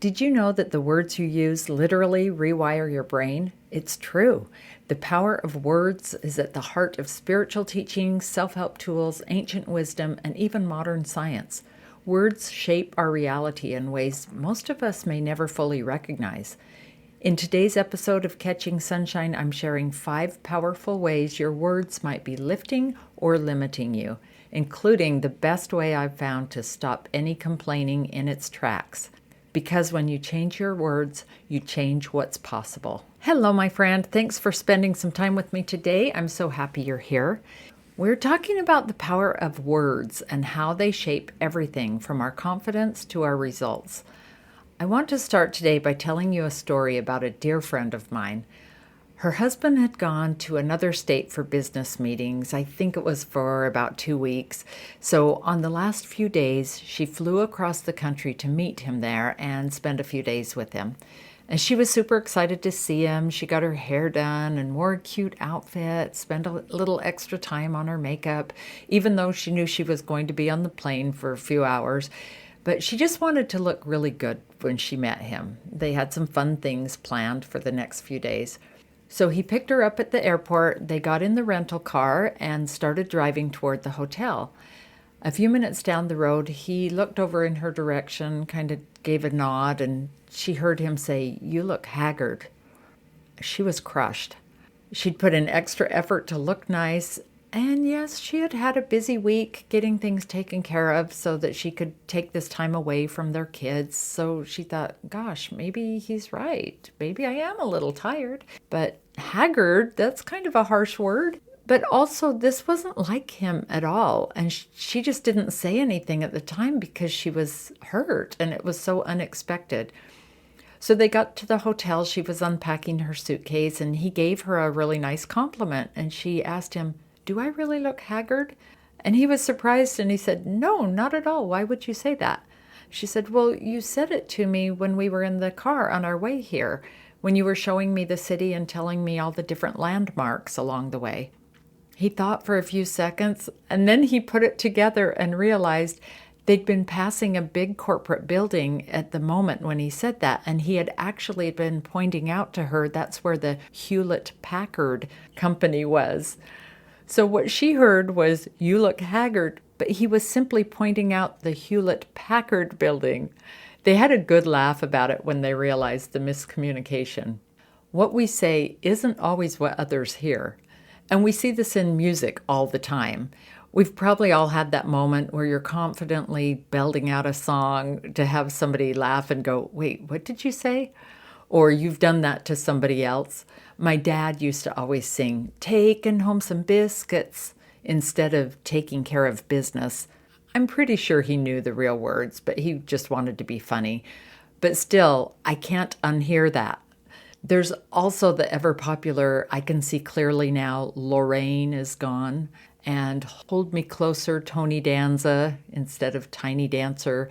Did you know that the words you use literally rewire your brain? It's true. The power of words is at the heart of spiritual teachings, self-help tools, ancient wisdom, and even modern science. Words shape our reality in ways most of us may never fully recognize. In today's episode of Catching Sunshine, I'm sharing 5 powerful ways your words might be lifting or limiting you, including the best way I've found to stop any complaining in its tracks. Because when you change your words, you change what's possible. Hello, my friend. Thanks for spending some time with me today. I'm so happy you're here. We're talking about the power of words and how they shape everything from our confidence to our results. I want to start today by telling you a story about a dear friend of mine. Her husband had gone to another state for business meetings. I think it was for about 2 weeks. So on the last few days, she flew across the country to meet him there and spend a few days with him. And she was super excited to see him. She got her hair done and wore a cute outfit, spent a little extra time on her makeup, even though she knew she was going to be on the plane for a few hours. But she just wanted to look really good when she met him. They had some fun things planned for the next few days. So he picked her up at the airport, they got in the rental car and started driving toward the hotel. A few minutes down the road, he looked over in her direction, kind of gave a nod, and she heard him say, "You look haggard." She was crushed. She'd put in extra effort to look nice, and yes, she had had a busy week getting things taken care of so that she could take this time away from their kids. So she thought, gosh, maybe he's right. Maybe I am a little tired. But haggard, that's kind of a harsh word. But also, this wasn't like him at all. And she just didn't say anything at the time because she was hurt and it was so unexpected. So they got to the hotel. She was unpacking her suitcase and he gave her a really nice compliment. And she asked him, "Do I really look haggard?" And he was surprised and he said, "No, not at all. Why would you say that?" She said, "Well, you said it to me when we were in the car on our way here, when you were showing me the city and telling me all the different landmarks along the way." He thought for a few seconds and then he put it together and realized they'd been passing a big corporate building at the moment when he said that, and he had actually been pointing out to her that's where the Hewlett-Packard company was. So what she heard was, "You look haggard," but he was simply pointing out the Hewlett-Packard building. They had a good laugh about it when they realized the miscommunication. What we say isn't always what others hear. And we see this in music all the time. We've probably all had that moment where you're confidently belting out a song to have somebody laugh and go, "Wait, what did you say?" Or you've done that to somebody else. My dad used to always sing, "Taking home some biscuits," instead of "taking care of business." I'm pretty sure he knew the real words, but he just wanted to be funny. But still, I can't unhear that. There's also the ever-popular, I can see clearly now, "Lorraine is gone," and "Hold Me Closer, Tony Danza," instead of "Tiny Dancer."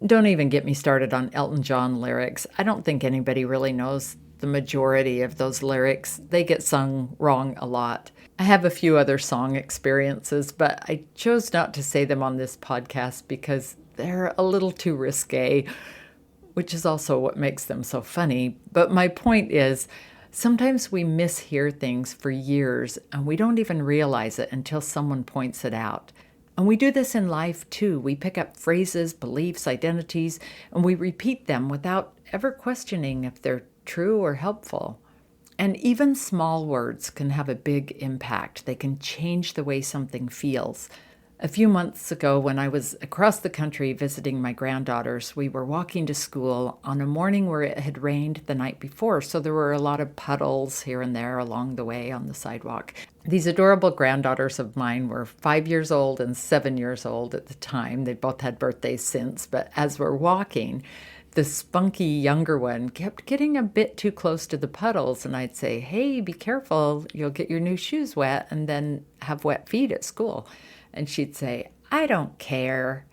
Don't even get me started on Elton John lyrics. I don't think anybody really knows the majority of those lyrics. They get sung wrong a lot. I have a few other song experiences, but I chose not to say them on this podcast because they're a little too risque, which is also what makes them so funny. But my point is, sometimes we mishear things for years and we don't even realize it until someone points it out. And we do this in life too. We pick up phrases, beliefs, identities, and we repeat them without ever questioning if they're true or helpful. And even small words can have a big impact. They can change the way something feels. A few months ago, when I was across the country visiting my granddaughters, we were walking to school on a morning where it had rained the night before, so there were a lot of puddles here and there along the way on the sidewalk. These adorable granddaughters of mine were 5 years old and 7 years old at the time. They both had birthdays since, but as we're walking, the spunky younger one kept getting a bit too close to the puddles, and I'd say, "Hey, be careful, you'll get your new shoes wet and then have wet feet at school." And she'd say, "I don't care."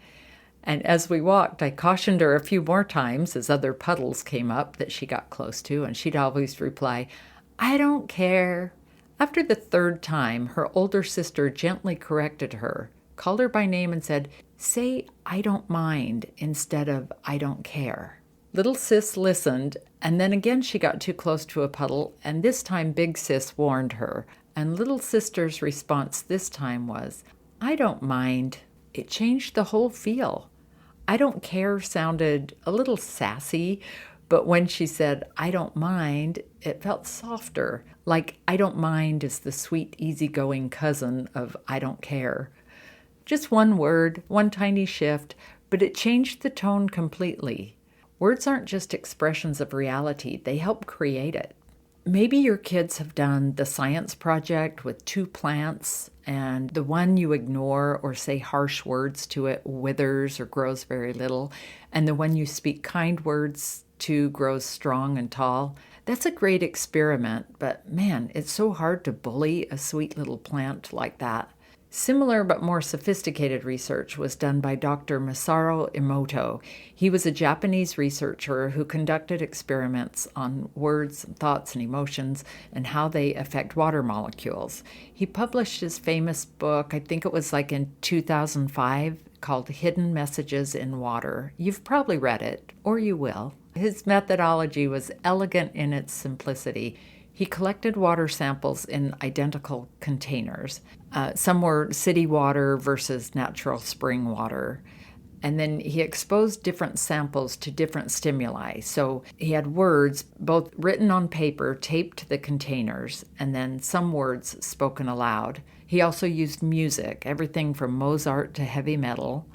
And as we walked, I cautioned her a few more times as other puddles came up that she got close to, and she'd always reply, "I don't care." After the third time, her older sister gently corrected her, called her by name and said, "Say, I don't mind," instead of "I don't care." Little sis listened, and then again she got too close to a puddle, and this time big sis warned her. And little sister's response this time was, "I don't mind." It changed the whole feel. "I don't care" sounded a little sassy, but when she said, "I don't mind," it felt softer, like "I don't mind" is the sweet, easygoing cousin of "I don't care." Just one word, one tiny shift, but it changed the tone completely. Words aren't just expressions of reality, they help create it. Maybe your kids have done the science project with two plants, and the one you ignore or say harsh words to it withers or grows very little, and the one you speak kind words to grows strong and tall. That's a great experiment, but man, it's so hard to bully a sweet little plant like that. Similar but more sophisticated research was done by Dr. Masaru Emoto. He was a Japanese researcher who conducted experiments on words, thoughts, and emotions and how they affect water molecules. He published his famous book, I think it was like in 2005, called Hidden Messages in Water. You've probably read it, or you will. His methodology was elegant in its simplicity. He collected water samples in identical containers. Some were city water versus natural spring water. And then he exposed different samples to different stimuli. So he had words, both written on paper, taped to the containers, and then some words spoken aloud. He also used music, everything from Mozart to heavy metal.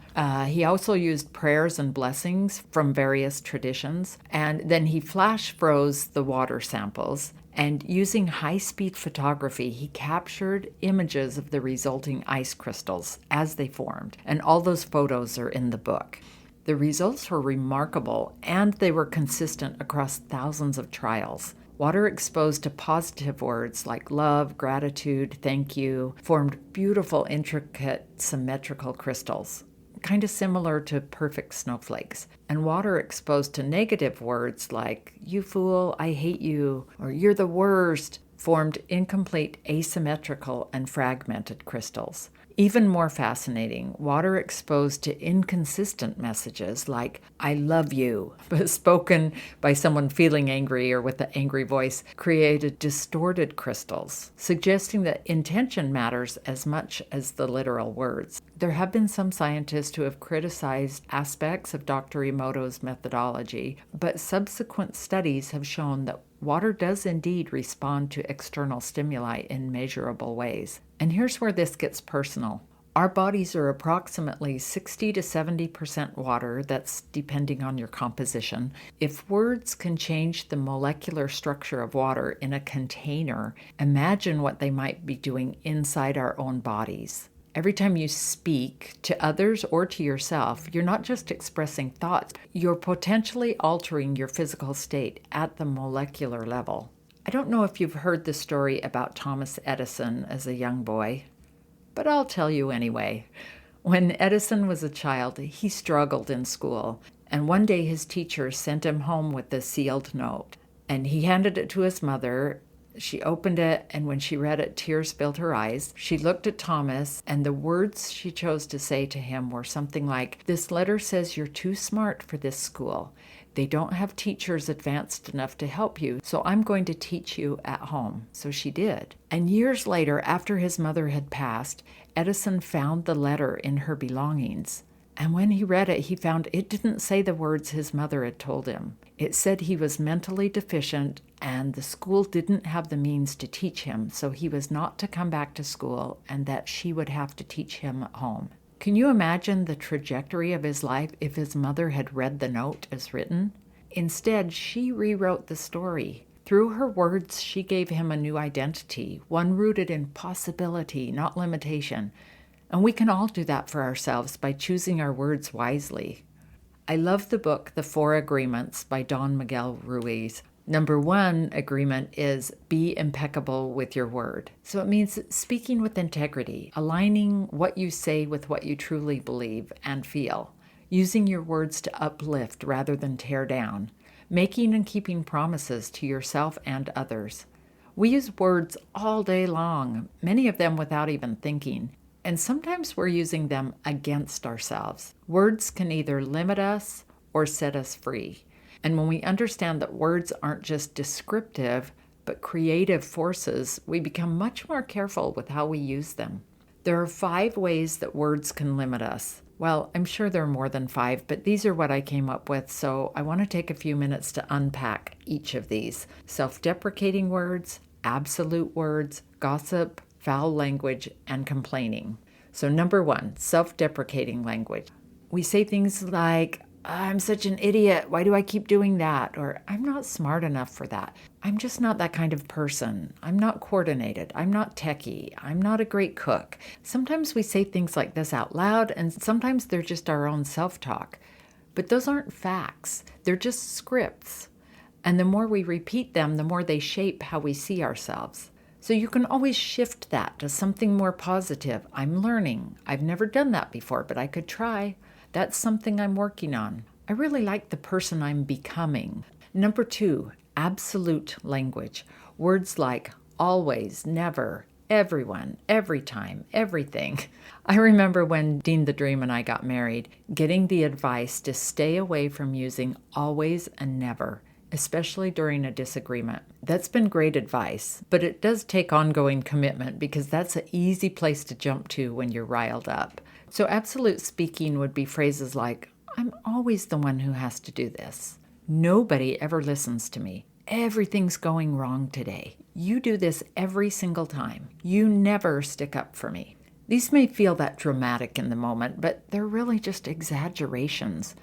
He also used prayers and blessings from various traditions. And then he flash froze the water samples. And using high-speed photography, he captured images of the resulting ice crystals as they formed. And all those photos are in the book. The results were remarkable, and they were consistent across thousands of trials. Water exposed to positive words like love, gratitude, thank you, formed beautiful, intricate, symmetrical crystals, kind of similar to perfect snowflakes. And water exposed to negative words like "you fool," "I hate you," or "you're the worst," formed incomplete, asymmetrical, and fragmented crystals. Even more fascinating, water exposed to inconsistent messages like "I love you," but spoken by someone feeling angry or with an angry voice, created distorted crystals, suggesting that intention matters as much as the literal words. There have been some scientists who have criticized aspects of Dr. Emoto's methodology, but subsequent studies have shown that water does indeed respond to external stimuli in measurable ways. And here's where this gets personal. Our bodies are approximately 60 to 70% water, that's depending on your composition. If words can change the molecular structure of water in a container, imagine what they might be doing inside our own bodies. Every time you speak to others or to yourself, you're not just expressing thoughts, you're potentially altering your physical state at the molecular level. I don't know if you've heard the story about Thomas Edison as a young boy, but I'll tell you anyway. When Edison was a child, he struggled in school, and one day his teacher sent him home with a sealed note, and he handed it to his mother. She opened it, and when she read it, tears filled her eyes. She looked at Thomas, and the words she chose to say to him were something like, "This letter says you're too smart for this school. They don't have teachers advanced enough to help you, so I'm going to teach you at home." So she did. And years later, after his mother had passed, Edison found the letter in her belongings. And when he read it, he found it didn't say the words his mother had told him. It said he was mentally deficient and the school didn't have the means to teach him, so he was not to come back to school and that she would have to teach him at home. Can you imagine the trajectory of his life if his mother had read the note as written? Instead, she rewrote the story. Through her words, she gave him a new identity, one rooted in possibility, not limitation. And we can all do that for ourselves by choosing our words wisely. I love the book, The 4 Agreements by Don Miguel Ruiz. Number 1 agreement is be impeccable with your word. So it means speaking with integrity, aligning what you say with what you truly believe and feel, using your words to uplift rather than tear down, making and keeping promises to yourself and others. We use words all day long, many of them without even thinking. And sometimes we're using them against ourselves. Words can either limit us or set us free. And when we understand that words aren't just descriptive, but creative forces, we become much more careful with how we use them. There are 5 ways that words can limit us. Well, I'm sure there are more than 5, but these are what I came up with, so I want to take a few minutes to unpack each of these. Self-deprecating words, absolute words, gossip, foul language, and complaining. So number 1, self-deprecating language. We say things like, I'm such an idiot. Why do I keep doing that? Or I'm not smart enough for that. I'm just not that kind of person. I'm not coordinated. I'm not techie. I'm not a great cook. Sometimes we say things like this out loud, and sometimes they're just our own self-talk. But those aren't facts. They're just scripts. And the more we repeat them, the more they shape how we see ourselves. So you can always shift that to something more positive. I'm learning. I've never done that before, but I could try. That's something I'm working on. I really like the person I'm becoming. Number 2, absolute language. Words like always, never, everyone, every time, everything. I remember when Dean the Dream and I got married, getting the advice to stay away from using always and never, especially during a disagreement. That's been great advice, but it does take ongoing commitment because that's an easy place to jump to when you're riled up. So absolute speaking would be phrases like, I'm always the one who has to do this. Nobody ever listens to me. Everything's going wrong today. You do this every single time. You never stick up for me. These may feel that dramatic in the moment, but they're really just exaggerations.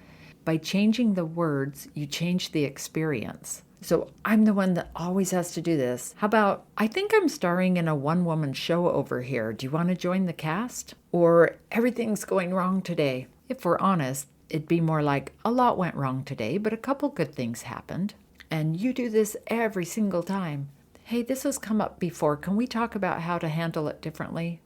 By changing the words, you change the experience. So I'm the one that always has to do this. How about, I think I'm starring in a one-woman show over here. Do you want to join the cast? Or everything's going wrong today. If we're honest, it'd be more like, a lot went wrong today, but a couple good things happened. And you do this every single time. Hey, this has come up before. Can we talk about how to handle it differently?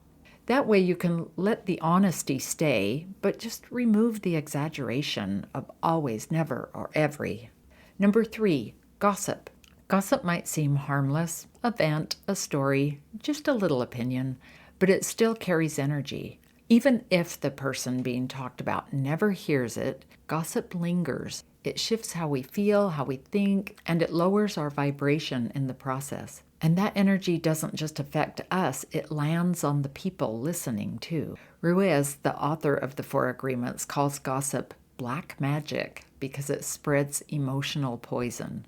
That way you can let the honesty stay, but just remove the exaggeration of always, never, or every. Number 3, gossip. Gossip might seem harmless, a vent, a story, just a little opinion, but it still carries energy. Even if the person being talked about never hears it, gossip lingers. It shifts how we feel, how we think, and it lowers our vibration in the process. And that energy doesn't just affect us, it lands on the people listening too. Ruiz, the author of the 4 Agreements, calls gossip black magic because it spreads emotional poison.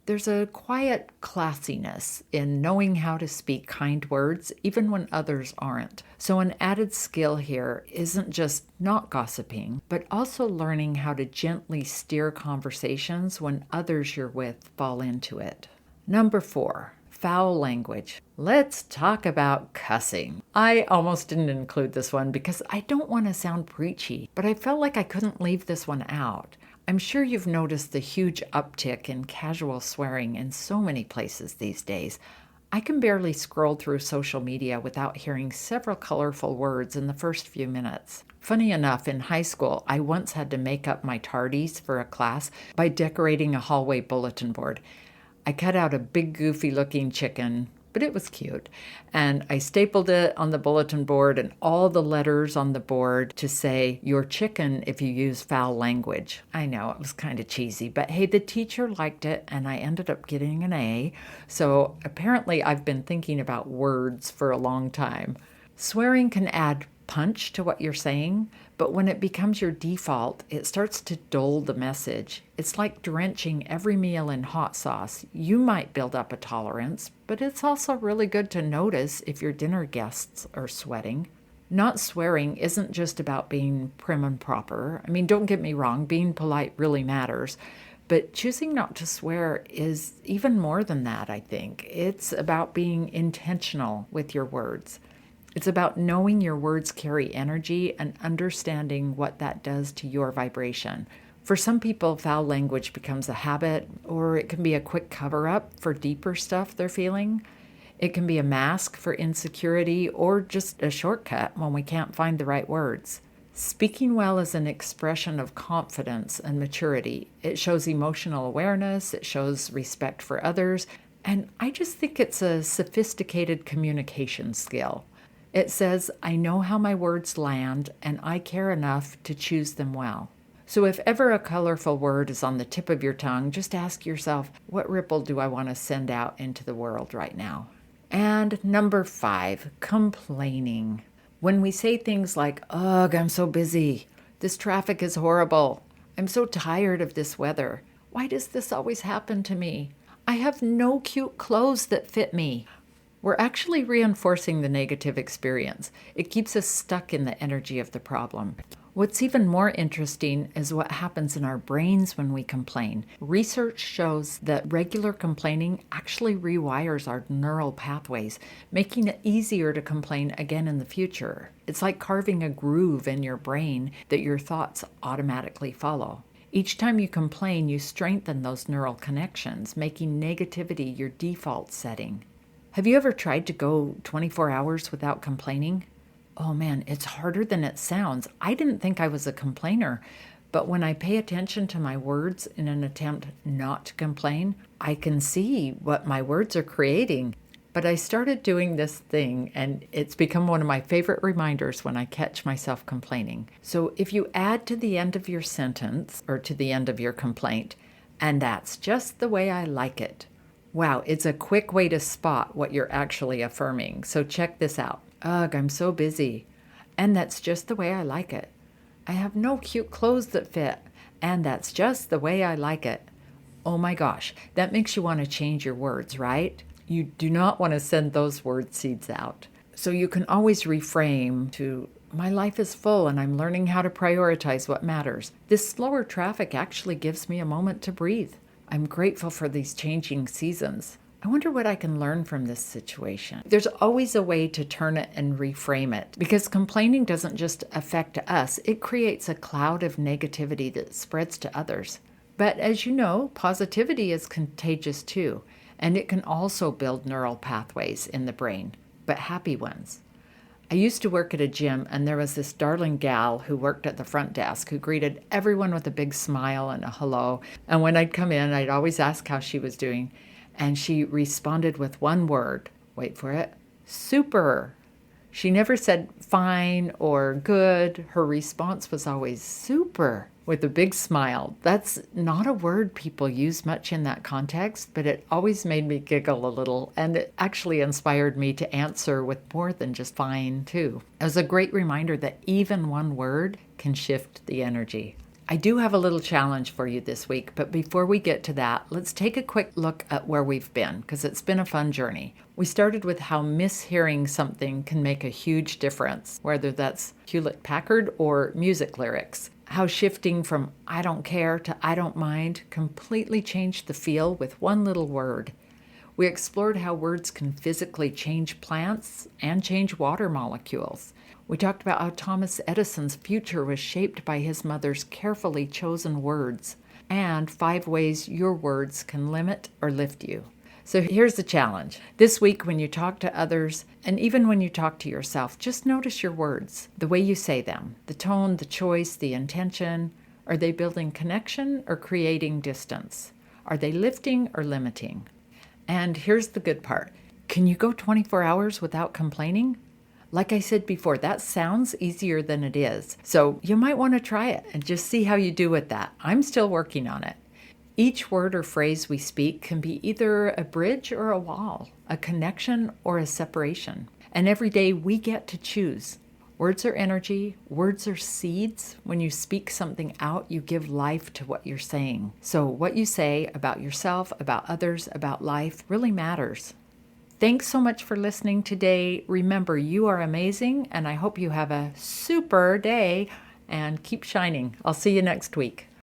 There's a quiet classiness in knowing how to speak kind words even when others aren't. So an added skill here isn't just not gossiping, but also learning how to gently steer conversations when others you're with fall into it. Number 4, foul language. Let's talk about cussing. I almost didn't include this one because I don't want to sound preachy, but I felt like I couldn't leave this one out. I'm sure you've noticed the huge uptick in casual swearing in so many places these days. I can barely scroll through social media without hearing several colorful words in the first few minutes. Funny enough, in high school, I once had to make up my tardies for a class by decorating a hallway bulletin board. I cut out a big goofy-looking chicken, but it was cute, and I stapled it on the bulletin board and all the letters on the board to say, "You're chicken if you use foul language." I know, it was kind of cheesy, but hey, the teacher liked it, and I ended up getting an A, so apparently I've been thinking about words for a long time. Swearing can add punch to what you're saying, but when it becomes your default, it starts to dull the message. It's like drenching every meal in hot sauce. You might build up a tolerance, but it's also really good to notice if your dinner guests are sweating. Not swearing isn't just about being prim and proper. I mean, don't get me wrong, being polite really matters, but choosing not to swear is even more than that, I think. It's about being intentional with your words. It's about knowing your words carry energy and understanding what that does to your vibration. For some people, foul language becomes a habit, or it can be a quick cover-up for deeper stuff they're feeling. It can be a mask for insecurity, or just a shortcut when we can't find the right words. Speaking well is an expression of confidence and maturity. It shows emotional awareness, it shows respect for others, and I just think it's a sophisticated communication skill. It says, I know how my words land, and I care enough to choose them well. So if ever a colorful word is on the tip of your tongue, just ask yourself, what ripple do I want to send out into the world right now? And number 5, complaining. When we say things like, ugh, I'm so busy. This traffic is horrible. I'm so tired of this weather. Why does this always happen to me? I have no cute clothes that fit me. We're actually reinforcing the negative experience. It keeps us stuck in the energy of the problem. What's even more interesting is what happens in our brains when we complain. Research shows that regular complaining actually rewires our neural pathways, making it easier to complain again in the future. It's like carving a groove in your brain that your thoughts automatically follow. Each time you complain, you strengthen those neural connections, making negativity your default setting. Have you ever tried to go 24 hours without complaining? Oh man, it's harder than it sounds. I didn't think I was a complainer, but when I pay attention to my words in an attempt not to complain, I can see what my words are creating. But I started doing this thing, and it's become one of my favorite reminders when I catch myself complaining. So if you add to the end of your sentence, or to the end of your complaint, and that's just the way I like it. Wow, it's a quick way to spot what you're actually affirming. So check this out. Ugh, I'm so busy. And that's just the way I like it. I have no cute clothes that fit. And that's just the way I like it. Oh my gosh, that makes you want to change your words, right? You do not want to send those word seeds out. So you can always reframe to, my life is full and I'm learning how to prioritize what matters. This slower traffic actually gives me a moment to breathe. I'm grateful for these changing seasons. I wonder what I can learn from this situation. There's always a way to turn it and reframe it, because complaining doesn't just affect us, it creates a cloud of negativity that spreads to others. But as you know, positivity is contagious too, and it can also build neural pathways in the brain, but happy ones. I used to work at a gym, and there was this darling gal who worked at the front desk who greeted everyone with a big smile and a hello. And when I'd come in, I'd always ask how she was doing. And she responded with one word. Wait for it. Super. She never said fine or good. Her response was always super with a big smile. That's not a word people use much in that context, but it always made me giggle a little, and it actually inspired me to answer with more than just fine too. It was a great reminder that even one word can shift the energy. I do have a little challenge for you this week, but before we get to that, let's take a quick look at where we've been, because it's been a fun journey. We started with how mishearing something can make a huge difference, whether that's Hewlett-Packard or music lyrics. How shifting from I don't care to I don't mind completely changed the feel with one little word. We explored how words can physically change plants and change water molecules. We talked about how Thomas Edison's future was shaped by his mother's carefully chosen words, and 5 ways your words can limit or lift you. So here's the challenge. This week, when you talk to others, and even when you talk to yourself, just notice your words, the way you say them, the tone, the choice, the intention. Are they building connection or creating distance? Are they lifting or limiting? And here's the good part. Can you go 24 hours without complaining? Like I said before, that sounds easier than it is. So you might want to try it and just see how you do with that. I'm still working on it. Each word or phrase we speak can be either a bridge or a wall, a connection or a separation. And every day we get to choose. Words are energy, words are seeds. When you speak something out, you give life to what you're saying. So what you say about yourself, about others, about life really matters. Thanks so much for listening today. Remember, you are amazing, and I hope you have a super day and keep shining. I'll see you next week.